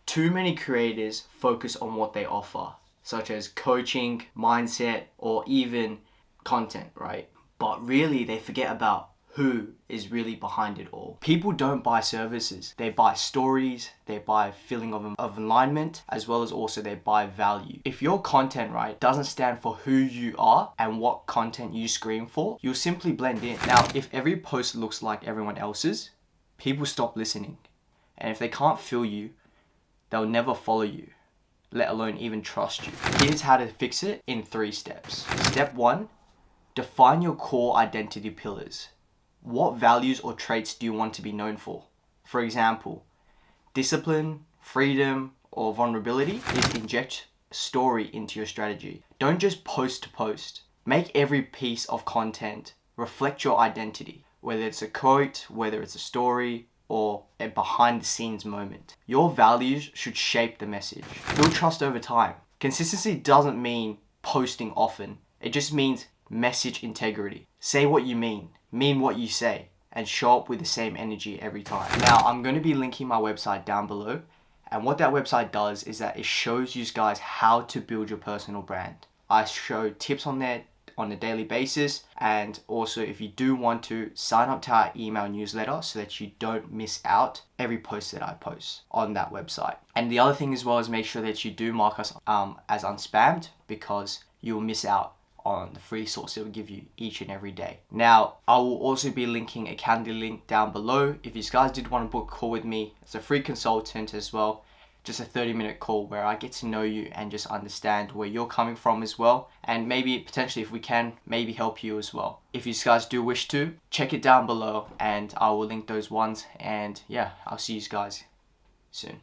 Too many creators focus on what they offer, such as coaching, mindset, or even content, right? But really they forget about who is really behind it all. People don't buy services. They buy stories, they buy feeling of alignment, as well as also they buy value. If your content, right, doesn't stand for who you are and what content you scream for, you'll simply blend in. Now, if every post looks like everyone else's, people stop listening. And if they can't feel you, they'll never follow you, let alone even trust you. Here's how to fix it in 3 steps. Step 1, define your core identity pillars. What values or traits do you want to be known for? For example, discipline, freedom, or vulnerability is inject story into your strategy. Don't just post to post. Make every piece of content reflect your identity, whether it's a quote, whether it's a story, or a behind the scenes moment. Your values should shape the message. Build trust over time. Consistency doesn't mean posting often. It just means message integrity. Say what you mean what you say, and show up with the same energy every time. Now, I'm going to be linking my website down below, and what that website does is that it shows you guys how to build your personal brand. I show tips on there on a daily basis, and also if you do want to sign up to our email newsletter so that you don't miss out every post that I post on that website. And the other thing as well is make sure that you do mark us as unspammed, because you'll miss out on the free source it will give you each and every day. Now, I will also be linking a Calendly link down below. If you guys did want to book a call with me, it's a free consultant as well. Just a 30-minute call where I get to know you and just understand where you're coming from as well. And maybe potentially, if we can, maybe help you as well. If you guys do wish to, check it down below and I will link those ones. And yeah, I'll see you guys soon.